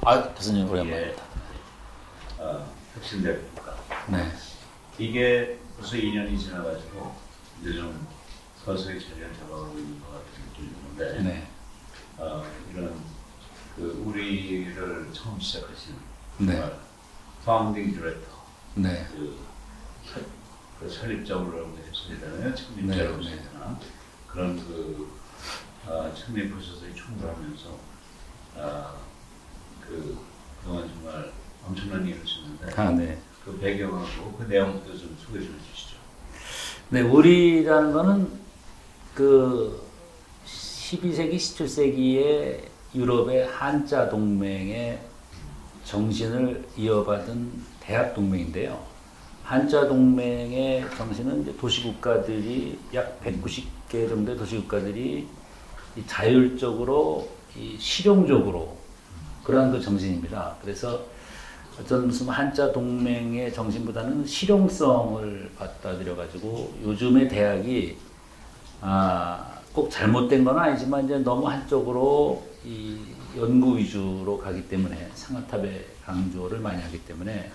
교수님 오랜만입니다. 혁신될 국가. 네. 이게 벌써 2년이 지나가지고 이제 좀 서서히 자리를 잡아가고 있는 것 같은 느낌이 드는데, 네. 이런 우리를 처음 시작하신 파운딩 디렉터, 네. 그 설립자로 했으니까요, 창립자로 했으나 그런 창립하셔서 충돌하면서 그동안 정말 엄청난 일을 하셨는데, 네. 그 배경하고 그 내용도 좀 소개 좀 해주시죠. 네, 우리라는 거는 그 12세기, 17세기에 유럽의 한자 동맹의 정신을 이어받은 대학 동맹인데요. 한자 동맹의 정신은 이제 도시국가들이 약 190개 정도의 도시국가들이 자율적으로 실용적으로 그러한 그 정신입니다. 그래서 어떤 무슨 한자 동맹의 정신보다는 실용성을 받아들여 가지고 요즘의 대학이 꼭 잘못된 건 아니지만 이제 너무 한쪽으로 이 연구 위주로 가기 때문에 상아탑의 강조를 많이 하기 때문에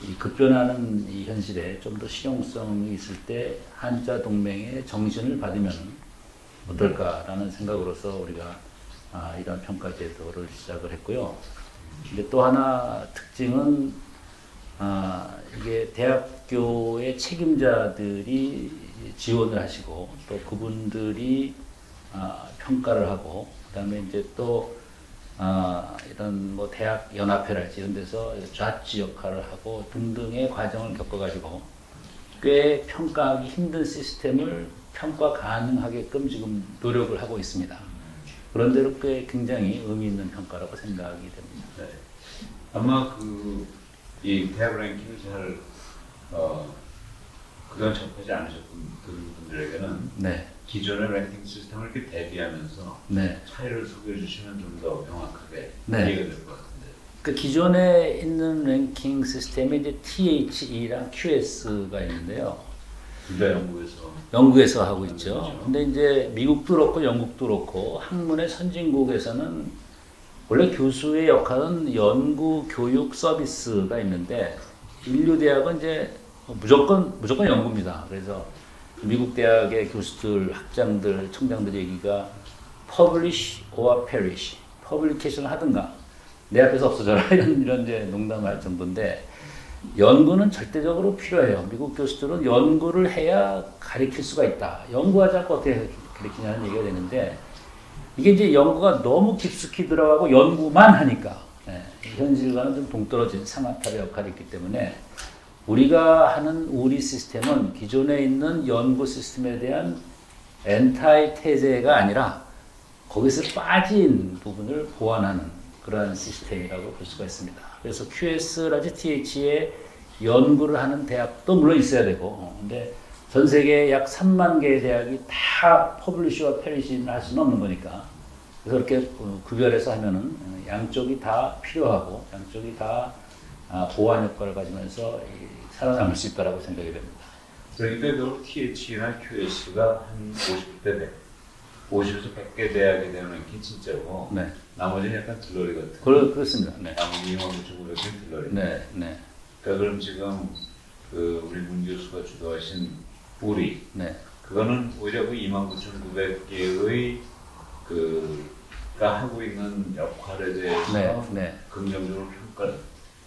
이 급변하는 이 현실에 좀 더 실용성이 있을 때 한자 동맹의 정신을 받으면 어떨까라는 생각으로서 우리가 이런 평가 제도를 시작을 했고요. 근데 또 하나 특징은 이게 대학교의 책임자들이 지원을 하시고 또 그분들이 평가를 하고 그다음에 이제 또 이런 뭐 대학 연합회랄지 이런 데서 좌지 역할을 하고 등등의 과정을 겪어가지고 꽤 평가하기 힘든 시스템을 평가 가능하게끔 지금 노력을 하고 있습니다. 그런데도 꽤 굉장히 의미 있는 평가라고 생각이 됩니다. 네. 아마 이 대학 랭킹을 잘 그동안 접하지 않으셨던 분들에게는 네. 기존의 랭킹 시스템을 이렇게 대비하면서 네. 차이를 소개해 주시면 좀 더 명확하게 네. 이해가 될 것 같은데. 그 기존에 있는 랭킹 시스템에 이제 THE랑 QS가 있는데요. 둘다 영국에서 하고 있죠. 근데 이제 미국도 그렇고 영국도 그렇고 학문의 선진국에서는 원래 교수의 역할은 연구, 교육, 서비스가 있는데 인류 대학은 이제 무조건 연구입니다. 그래서 미국 대학의 교수들, 학장들, 청장들 얘기가 publish or perish, 퍼블리케이션을 하든가 내 앞에서 없어져라 이런 이제 농담할 정도인데 연구는 절대적으로 필요해요. 미국 교수들은 연구를 해야 가르칠 수가 있다. 연구하지 않고 어떻게 가르치냐는 얘기가 되는데 이게 이제 연구가 너무 깊숙이 들어가고 연구만 하니까 현실과는 좀 동떨어진 상아탑의 역할이 있기 때문에 우리가 하는 우리 시스템은 기존에 있는 연구 시스템에 대한 엔타이 태제가 아니라 거기서 빠진 부분을 보완하는 그러한 시스템이라고 볼 수가 있습니다. 그래서 QS라든지 TH에 연구를 하는 대학도 물론 있어야 되고, 근데 전 세계 약 3만 개의 대학이 다 퍼블리시와 페리시를 할 수는 없는 거니까. 그래서 이렇게 구별해서 하면은 양쪽이 다 필요하고, 양쪽이 다 보완 효과를 가지면서 살아남을 수 있다라고 생각이 됩니다. 그러니까 TH나 QS가 한 50대 100, 50에서 100개 대학에 대한 랭킹 진짜고, 네. 나머지는 약간 들러리 같은. 그렇습니다. 네. 나머지 2만 9,900개 들러리. 네, 네. 그러니까 그럼 지금 우리 문 교수가 주도하신 우리, 네. 그거는 오히려 그 29,900개의 가 하고 있는 역할에 대해서 긍정적으로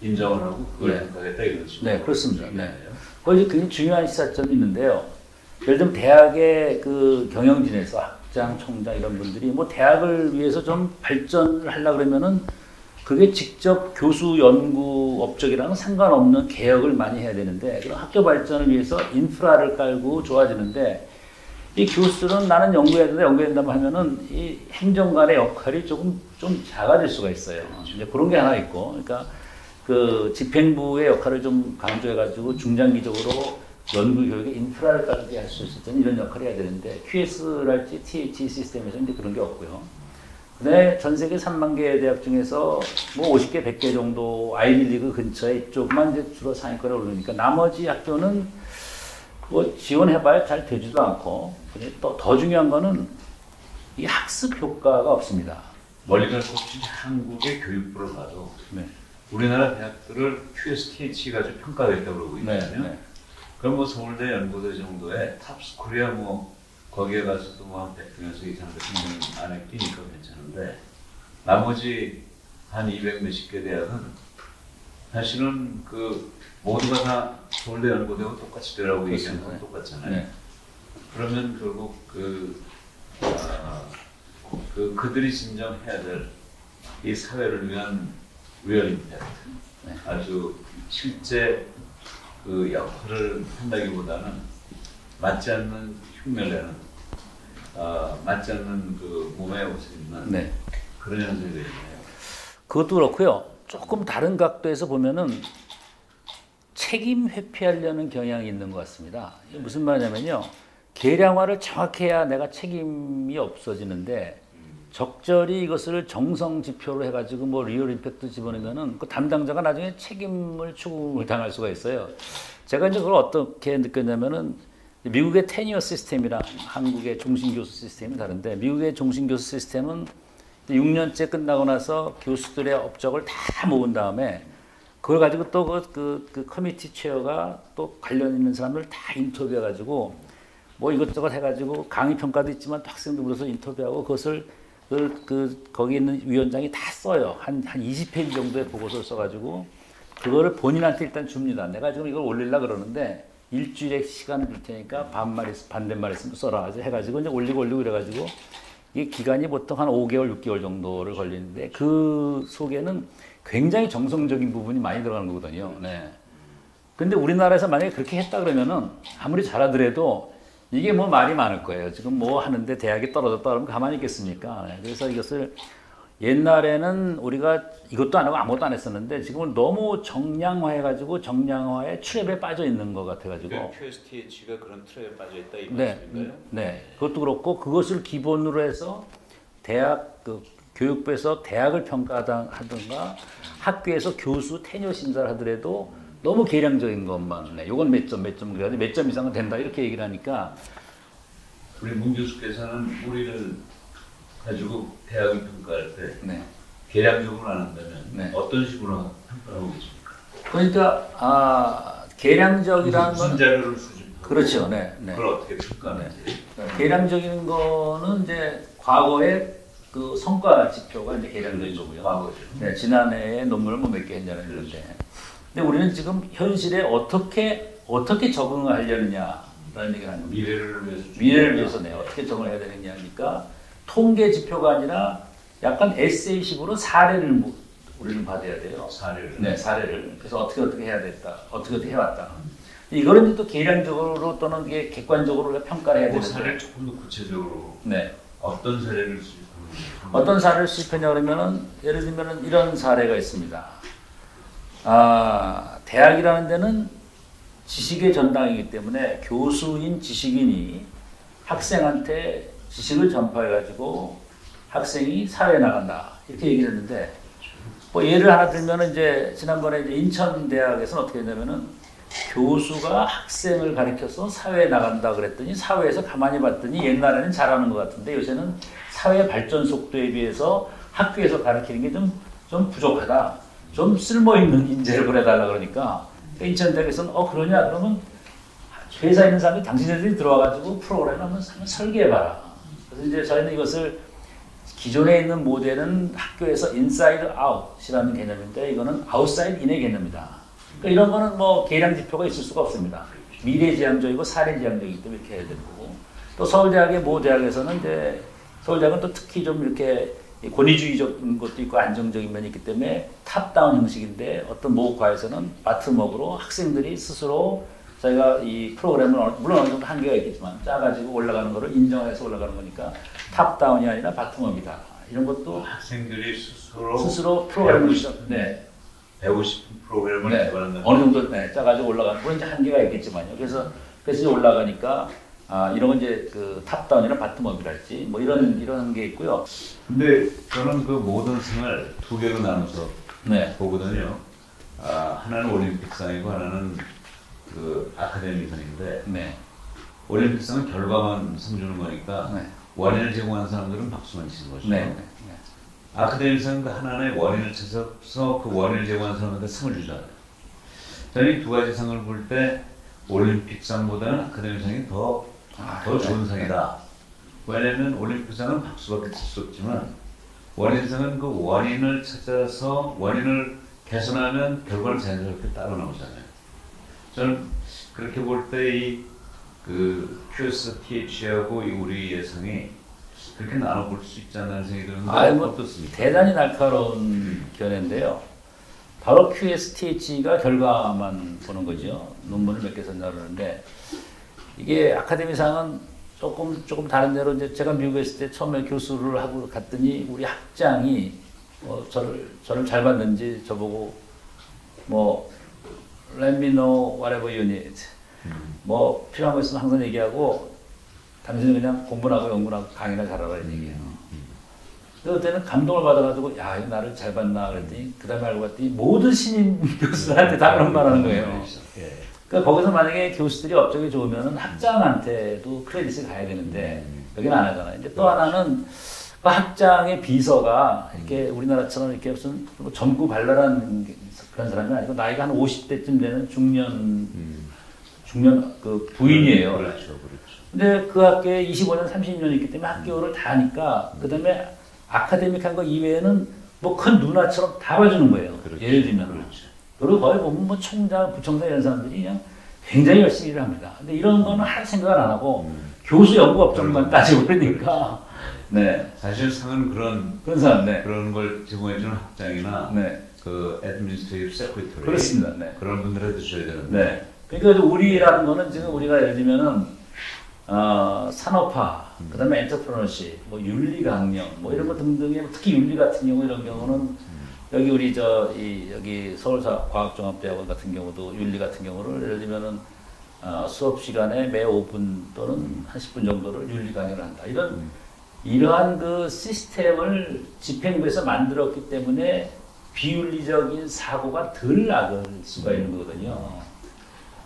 인정을 하고 그걸 평가하겠다 이런 식으로. 네, 그렇습니다. 네. 거기 굉장히 중요한 시사점이 있는데요. 예를 들면 대학의 그 경영진에서 학장, 총장 이런 분들이 뭐 대학을 위해서 좀 발전을 하려고 그러면은 그게 직접 교수 연구 업적이랑은 상관없는 개혁을 많이 해야 되는데 그런 학교 발전을 위해서 인프라를 깔고 좋아지는데 이 교수들은 나는 연구해야 된다고 하면은 이 행정관의 역할이 좀 작아질 수가 있어요. 이제 그런 게 하나 있고, 그러니까 그 집행부의 역할을 좀 강조해가지고 중장기적으로 연구 교육의 인프라를 깔게 할 수 있었던 이런 역할을 해야 되는데 QS랄지 TH 시스템에서는 이제 그런 게 없고요. 근데 전 세계 3만 개의 대학 중에서 뭐 50개, 100개 정도 아이비리그 근처에 이쪽만 이제 주로 상위권에 오르니까 나머지 학교는 뭐 지원해봐야 잘 되지도 않고 또 더 중요한 거는 이 학습 효과가 없습니다. 멀리 갈 것 없이 한국의 교육부를 봐도 네. 우리나라 대학들을 QSTH 가지고 평가가 있다고 그러고 있거든요. 네. 그럼 뭐 서울대 연고대 정도의 탑스쿨이야 뭐 거기에 가서도 뭐 한 100등에서 이상 같은 안에 끼니까 괜찮은데 나머지 한 200 몇십 개 대학은 사실은 그 모두가 다 서울대 연고대하고 똑같이 되라고 얘기하는 건 똑같잖아요. 네. 그러면 결국 그들이 진정해야 될 이 사회를 위한 리얼 임팩트, 네. 아주 실제 그 역할을 한다기보다는 맞지 않는 흉내내는, 맞지 않는 그 몸에 옷을 입는 네. 그런 현상이 되네요. 그것도 그렇고요. 조금 다른 각도에서 보면은 책임 회피하려는 경향이 있는 것 같습니다. 이게 무슨 말이냐면요. 계량화를 정확히 해야 내가 책임이 없어지는데 적절히 이것을 정성 지표로 해가지고 뭐 리얼 임팩트 집어넣으면은 그 담당자가 나중에 책임을 추궁을 당할 수가 있어요. 제가 이제 그걸 어떻게 느꼈냐면은 미국의 테니어 시스템이랑 한국의 종신교수 시스템이 다른데 미국의 종신교수 시스템은 6년째 끝나고 나서 교수들의 업적을 다 모은 다음에 그걸 가지고 또 그 커미티 체어가 또 관련 있는 사람들 다 인터뷰해가지고 뭐 이것저것 해가지고 강의 평가도 있지만 또 학생들 불러서 인터뷰하고 그것을 거기 있는 위원장이 다 써요. 한 20페이지 정도의 보고서를 써가지고 그거를 본인한테 일단 줍니다. 내가 지금 이걸 올리려고 그러는데 일주일의 시간을 줄 테니까 반대말 있으면 써라 해가지고 이제 올리고 이래가지고 이게 기간이 보통 한 5개월, 6개월 정도를 걸리는데 그 속에는 굉장히 정성적인 부분이 많이 들어가는 거거든요. 네. 근데 우리나라에서 만약에 그렇게 했다 그러면은 아무리 잘하더라도 이게 뭐 말이 많을 거예요. 지금 뭐 하는데 대학이 떨어졌다 그러면 가만히 있겠습니까? 네. 그래서 이것을 옛날에는 우리가 이것도 안 하고 아무것도 안 했었는데 지금은 너무 정량화해가지고 정량화의 트랩에 빠져 있는 것 같아가지고. 그러니까 QSTH가 그런 트랩에 빠져 있다 이 네, 말씀인가요? 네. 그것도 그렇고 그것을 기본으로 해서 대학 교육부에서 대학을 평가하든가 학교에서 교수 테니어 심사를 하더라도 너무 계량적인 것만 네. 요건 몇 점 그래야지 몇 점 이상은 된다 이렇게 얘기를 하니까 우리 문 교수께서는 우리를 가지고 대학을 평가할 때 네. 계량적으로 안 한다면 네. 어떤 식으로 평가하고 계십니까? 그러니까 계량적이라는 무슨 건 자료를 수집하고 그렇죠. 네. 네. 그걸 어떻게 평가하는지. 계량적인 거는 이제 과거의 그 성과 지표가 이제 계량적인 거고요. 과거죠. 네, 지난해에 논문을 뭐 몇 개 했냐는 건데. 근데 우리는 지금 현실에 어떻게 적응을 하려느냐라는 얘기를 하는 거예요. 미래를 위해서 네, 어떻게 적응을 해야 되느냐니까 통계 지표가 아니라 약간 에세이식으로 사례를 우리는 받아야 돼요. 사례를. 네, 사례를. 그래서 어떻게 해야 됐다. 어떻게 해왔다. 이거는 이제 또 계량적으로 또는 이게 객관적으로 우리가 평가를 해야 되는데. 사례를 조금 더 구체적으로. 네. 어떤 사례를 수집하는지. 어떤 사례를 수집하냐 그러면은 예를 들면은 이런 사례가 있습니다. 대학이라는 데는 지식의 전당이기 때문에 교수인 지식인이 학생한테 지식을 전파해가지고 학생이 사회에 나간다 이렇게 얘기를 했는데 뭐 예를 하나 들면은 이제 지난번에 이제 인천대학에서는 어떻게 했냐면은 교수가 학생을 가르쳐서 사회에 나간다 그랬더니 사회에서 가만히 봤더니 옛날에는 잘하는 것 같은데 요새는 사회 발전 속도에 비해서 학교에서 가르치는 게 좀 부족하다. 좀 쓸모있는 인재를 보내달라 그러니까 인천대학에서는 그러냐 그러면 회사에 있는 사람이 당신들이 들어와가지고 프로그램을 한번 설계해봐라. 그래서 이제 저희는 이것을 기존에 있는 모델은 학교에서 인사이드 아웃이라는 개념인데 이거는 아웃사이드 인의 개념이다. 그러니까 이런 거는 뭐 계량 지표가 있을 수가 없습니다. 미래지향적이고 사례지향적이기 때문에 이렇게 해야 되는 거고 또 서울대학의 모 대학에서는 이제 서울대학은 또 특히 좀 이렇게 권위주의적인 것도 있고 안정적인 면이 있기 때문에 탑다운 형식인데 어떤 모 과에서는 바텀업으로 학생들이 스스로 저희가 이 프로그램을 물론 어느 정도 한계가 있겠지만 짜가지고 올라가는 거를 인정해서 올라가는 거니까 탑다운이 아니라 바텀업이다. 이런 것도 학생들이 스스로 프로그램을 배우고 싶은 프로그램을 개발한다는 어느 정도 짜가지고 올라가는 물론 이제 한계가 있겠지만요. 그래서 이제 올라가니까 이런 건 이제 그 탑다운이나 바텀업이랄지 뭐 이런 게 있고요. 근데 저는 그 모든 승을 두 개로 나눠서 보거든요. 하나는 올림픽상이고 하나는 그 아카데미상인데 올림픽상은 결과만 상 주는 거니까 원인을 제공한 사람들은 박수만 치는 것이죠. 아카데미상 그 하나의 원인을 찾아서 그 원인을 제공한 사람한테 상을 주잖아요. 저는 이 두 가지 상을 볼 때 올림픽상보다는 아카데미상이 더 좋은 상이다. 왜냐면 올림픽상은 박수밖에 칠 수 없지만 원인상은 그 원인을 찾아서 원인을 개선하면 결과는 자연스럽게 따라 나오잖아요. 저는 그렇게 볼 때 이 그 QSTH하고 우리 예상이 그렇게 나눠볼 수 있지 않나 생각이 드는데 뭐 어떻습니까? 대단히 날카로운 견해인데요. 바로 QSTH가 결과만 보는 거죠. 논문을 몇 개 썼나 그러는데 이게 아카데미상은 조금 다른 데로 이제 제가 미국에 있을 때 처음에 교수를 하고 갔더니 우리 학장이 저를 잘 봤는지 저보고 뭐 let me know whatever you need. 뭐 필요한 거 있으면 항상 얘기하고 당신은 그냥 공부하고 연구하고 강의나 잘하라 이런 얘기예요. 근데 그때는 감동을 받아가지고 야 나를 잘 봤나 그랬더니 그 다음에 알고 봤더니 모든 신임 교수들한테 다 그런 말 하는 거예요. 그러니까 거기서 만약에 교수들이 업적이 좋으면 학장한테도 크레딧이 가야 되는데 여기는 안 하잖아요. 이제 또 하나는 그 학장의 비서가 이렇게 우리나라처럼 이렇게 무슨 뭐 젊고 발랄한 그런 사람이 아니고 나이가 한 50대쯤 되는 중년 그 부인이에요. 그렇죠. 근데 그 학교에 25년, 30년 있기 때문에 학교를 다 하니까 그 다음에 아카데믹한 거 이외에는 뭐 큰 누나처럼 다 봐주는 거예요. 그렇죠. 예를 들면. 그리고 거기 보면 뭐 총장, 부총장 이런 사람들이 그냥 굉장히 열심히 일을 합니다. 근데 이런 거는 할 생각을 안 하고 교수 연구 업적만 따지고 그러니까. 네. 사실 상은 그런 사람, 네. 그런 걸 제공해주는 학장이나 네. 그 administrative secretary 그렇습니다. 네. 그런 분들한테 줘야 되는데. 네. 그러니까 우리라는 거는 지금 우리가 예를 들면은 산업화, 그다음에 엔터프레너십, 뭐 윤리 강령, 뭐 이런 거 등등의 특히 윤리 같은 경우 이런 경우는 여기 우리 여기 서울과학종합대학원 같은 경우도 윤리 같은 경우를 예를 들면은 수업 시간에 매 5분 또는 한 10분 정도를 윤리 강연을 한다. 이러한 그 시스템을 집행부에서 만들었기 때문에 비윤리적인 사고가 덜 나갈 수가 있는 거거든요.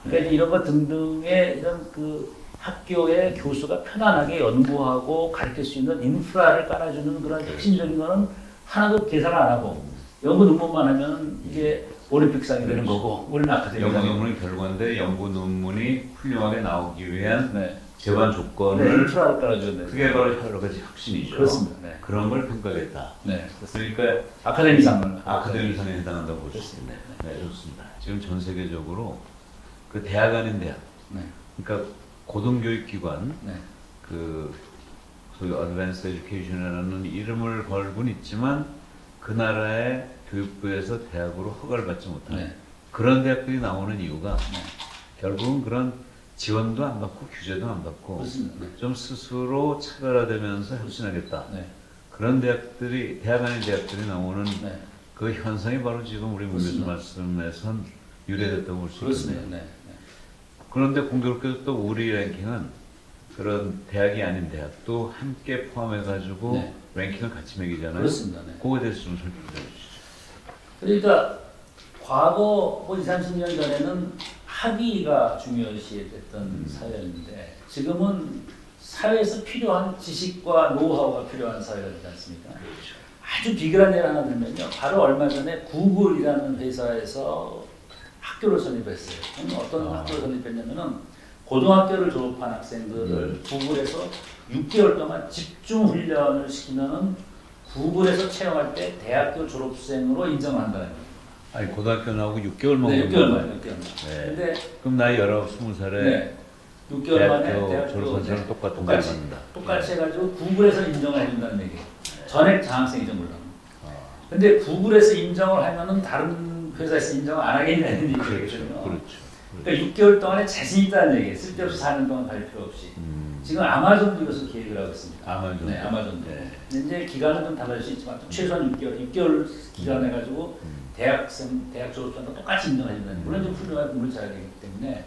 그러니까 이런 것 등등의 이런 그 학교의 교수가 편안하게 연구하고 가르칠 수 있는 인프라를 깔아주는 그런 핵심적인 거는 하나도 계산을 안 하고 연구 논문만 하면 이게 올림픽상이 되는 거고 우리는 아카데미상이 연구 논문이 결과인데 연구 논문이 훌륭하게 나오기 위한 네. 제반 조건을 인프라를 깔아주는 그게 바로 여러 가지 혁신이죠. 그렇습니다. 네. 그런 걸 평가하겠다. 네. 그러니까 아카데미상에 해당한다고 볼 수 있습니다. 네, 좋습니다. 지금 전 세계적으로 그 대학 아닌 대학, 네. 그러니까 고등교육기관, 네. 그 소위 어드밴스 에듀케이션이라는 이름을 걸고는 있지만 그 나라의 교육부에서 대학으로 허가를 받지 못하는 그런 대학들이 나오는 이유가 결국은 그런 지원도 안 받고 규제도 안 받고 좀 스스로 차별화되면서 혁신하겠다. 그런 대학들이 대학 아닌 대학들이 나오는 그 현상이 바로 지금 우리 문 교수 말씀에선 유래됐다고 볼 수 있습니다. 그런데 공교롭게도 또 우리 랭킹은 그런 대학이 아닌 대학도 함께 포함해가지고 랭킹을 같이 매기잖아요. 그렇습니다. 그거에 대해서 좀 설명해 주시죠. 그러니까 과거 뭐 20, 30년 전에는 학위가 중요시됐던 사회였는데 지금은 사회에서 필요한 지식과 노하우가 필요한 사회가 되지 않습니까? 그렇죠. 아주 비결한 예를 하나 들면요. 바로 얼마 전에 구글이라는 회사에서 학교를 설립했어요. 어떤 학교를 설립했냐면은 고등학교를 졸업한 학생들을 구글에서 6개월 동안 집중 훈련을 시키면은 구글에서 채용할 때 대학교 졸업생으로 인정을 한다는 거예요. 아니 고등학교 나오고 6개월 만에. 네, 6개월 만에. 근데 그럼 나이 19, 20살에 6개월 만에 대학교 졸업한 사람 똑같은 똑같이 해가지고 구글에서 인정을 해준다는 얘기예요. 전액 장학생이죠 물론. 근데 구글에서 인정을 하면은 다른 회사에서 인정을 안 하겠냐는 얘기거든요. 그렇죠. 그러니까 6개월 동안에 자신 있다는 얘기예요. 쓸데없이 4년 동안 갈 필요 없이. 지금 아마존도 이것을 계획을 하고 있습니다. 아마존. 네, 아마존도. 이제 기간은 좀 달라질 수 있지만 최소한 6개월 기간 해가지고 대학 졸업생과 똑같이 인정해준다는. 물론 좀 훌륭한 공부를 잘해야 되기 때문에.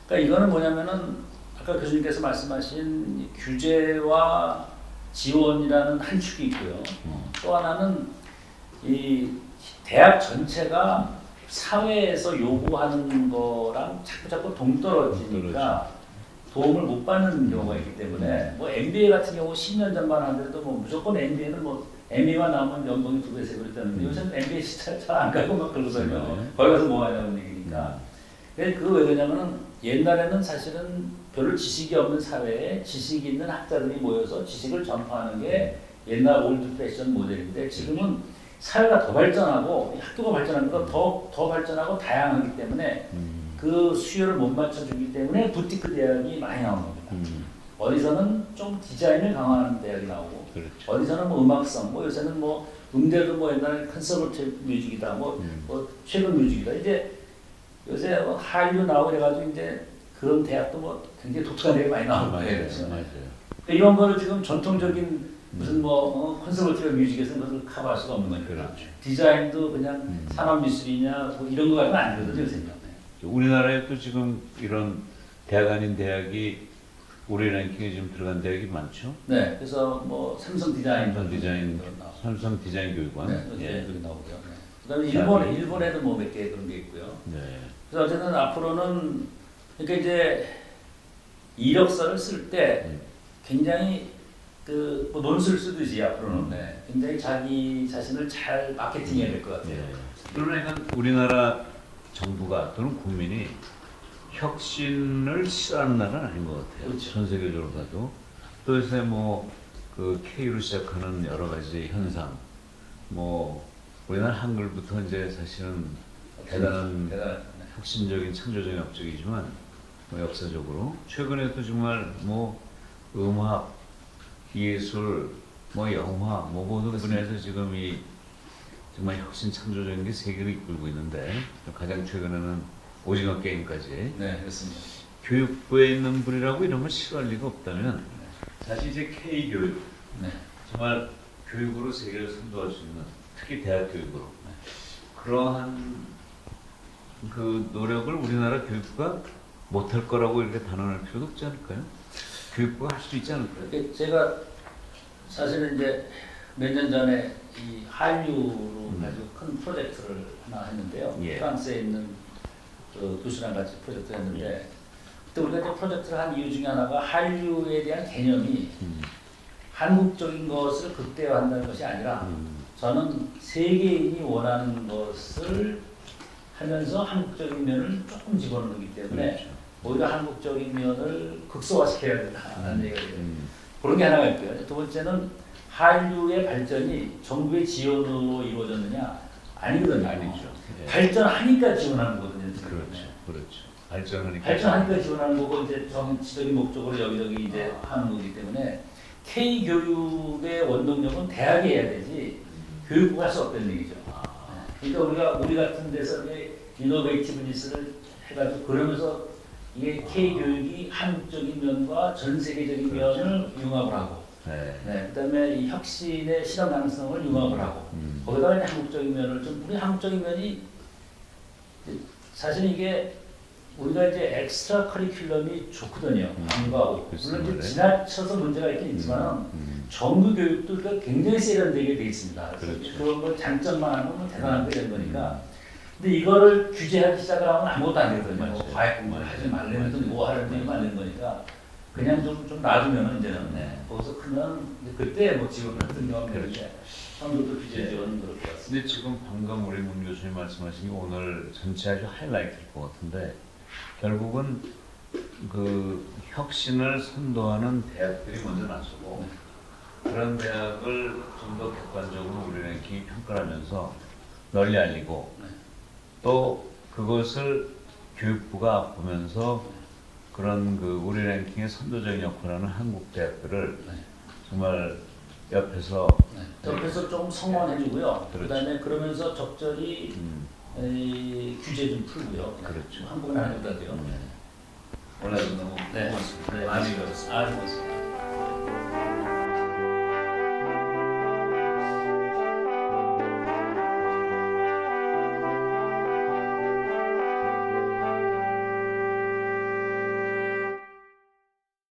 그러니까 이거는 뭐냐면은 아까 교수님께서 말씀하신 규제와 지원이라는 한 축이 있고요. 또 하나는 이 대학 전체가 사회에서 요구하는 거랑 자꾸 동떨어지니까 도움을 못 받는 경우가 있기 때문에 뭐 MBA 같은 경우 10년 전만 하더라도 뭐 무조건 MBA는 뭐 MB만 나오면 연봉이 2배, 3배 있다는데 요새는 MBA 잘안 가고 막 그러거든요. 네. 거기 가서 뭐 하냐는 얘기니까. 근데 그거 왜 그러냐면은 옛날에는 사실은 별로 지식이 없는 사회에 지식이 있는 학자들이 모여서 지식을 전파하는 게 옛날 올드 패션 모델인데 지금은 사회가 더 발전하고 학교가 발전하는 건 더 발전하고 다양하기 때문에 그 수요를 못 맞춰주기 때문에 부티크 대학이 많이 나오는 겁니다. 어디서는 좀 디자인을 강화하는 대학이 나오고 그렇죠. 어디서는 뭐 음악성, 뭐 요새는 뭐 음대도 뭐 옛날에 컨서버티브 뮤직이다, 뭐 최근 뮤직이다. 이제 요새 뭐 한류 나오고 그래가지고 이제 그런 대학도 뭐 굉장히 독특한 대학이 많이 나오는 거예요. 그렇죠. 맞아요. 이런 거를 지금 전통적인 무슨 뭐 컨서버티브 뮤직에서는 그것을 커버할 수가 없는 거니까. 그렇죠. 디자인도 그냥 산업미술이냐 뭐 이런 거 가지고 안 되거든요, 요새는. 우리나라에 또 지금 이런 대학 아닌 대학이 우리 랭킹에 지금 들어간 대학이 많죠. 네, 그래서 뭐 삼성 디자인, 삼성 디자인 교육원. 네, 여기 나오고요. 그다음에 일본에도 뭐 몇 개 그런 게 있고요. 네. 그래서 어쨌든 앞으로는 그러니까 이제 이력서를 쓸 때 굉장히 그뭐 논술 쓰듯이 앞으로는 굉장히 자기 자신을 잘 마케팅해야 될 것 같아요. 네. 그러니까 우리나라 정부가 또는 국민이 혁신을 싫어하는 나라는 아닌 것 같아요. 그렇죠. 전 세계적으로 봐도 또 요새 뭐 K로 시작하는 여러 가지 현상, 뭐 우리나라 한글부터 이제 사실은 대단한 혁신적인 창조적인 업적이지만 뭐 역사적으로 최근에도 정말 뭐 음악, 예술, 뭐 영화, 뭐 모든 분야에서 지금 이 정말 혁신 창조적인 게 세계를 이끌고 있는데 가장 최근에는 오징어 게임까지. 네, 그렇습니다. 교육부에 있는 분이라고 이런 걸 싫어할 리가 없다면 사실 이제 K 교육, 정말 교육으로 세계를 선도할 수 있는 특히 대학 교육으로 그러한 그 노력을 우리나라 교육부가 못할 거라고 이렇게 단언할 필요도 없지 않을까요? 교육부가 할 수 있지 않을까요? 제가 사실은 이제 몇 년 전에 이 한류로 아주 큰 프로젝트를 하나 했는데요. 프랑스에 있는 그 교수랑 같이 프로젝트를 했는데 그때 우리가 이제 프로젝트를 한 이유 중에 하나가 한류에 대한 개념이 한국적인 것을 극대화한다는 것이 아니라 저는 세계인이 원하는 것을 하면서 한국적인 면을 조금 집어넣기 때문에 오히려 한국적인 면을 극소화시켜야 된다는 얘기가 있어요. 그런 게 하나가 있고요. 두 번째는 한류의 발전이 정부의 지원으로 이루어졌느냐? 아니거든요. 아니죠. 발전하니까 지원하는 거거든요. 그렇죠. 발전하니까 지원하는 거고 이제 정치적인 목적으로 여기저기 이제 하는 거기 때문에 K 교육의 원동력은 대학이 해야 되지 교육부가 할 수 없다는 얘기죠. 그러니까 우리 같은 데서 이노베이티브니스를 해가지고 그러면서 이게 K 교육이 한국적인 면과 전 세계적인 면을 융합을 하고, 그다음에 이 혁신의 실현 가능성을 융합을 하고, 거기다가 이제 한국적인 면을 좀 우리 한국적인 면이 사실 이게 우리가 이제 엑스트라 커리큘럼이 좋거든요. 방과후. 물론 이제 지나쳐서 문제가 있긴 있지만 정규 교육도 굉장히 세련되게 돼 있습니다. 그렇죠. 그런 걸 장점만 하면 대단한 게 되는 거니까. 근데 이거를 규제하기 시작을 하면 아무것도 안 되거든요. 뭐 과외 공부를 하지 말라는 뭐 하려는 안 되는 거니까 그냥 좀 놔두면 이제는 거기서 크면 그때 뭐 지원을 하든 경험이 되는데 한국도 규제 지원은 그럴 것 같습니다. 근데 지금 방금 우리 문 교수님 말씀하신 게 오늘 전체 아주 하이라이트일 것 같은데 결국은 그 혁신을 선도하는 대학들이 먼저 나서고 그런 대학을 좀 더 객관적으로 우리 랭킹이 평가하면서 널리 알리고 또 그것을 교육부가 보면서 그런 그 우리 랭킹의 선도적인 역할을 하는 한국 대학들을 정말 옆에서 좀 성원해주고요. 그렇죠. 그다음에 그러면서 적절히 규제 좀 풀고요. 그렇죠. 한국은 안 해도 돼요. 오늘 너무 고맙습니다. 많이 배웠습니다. 고맙습니다.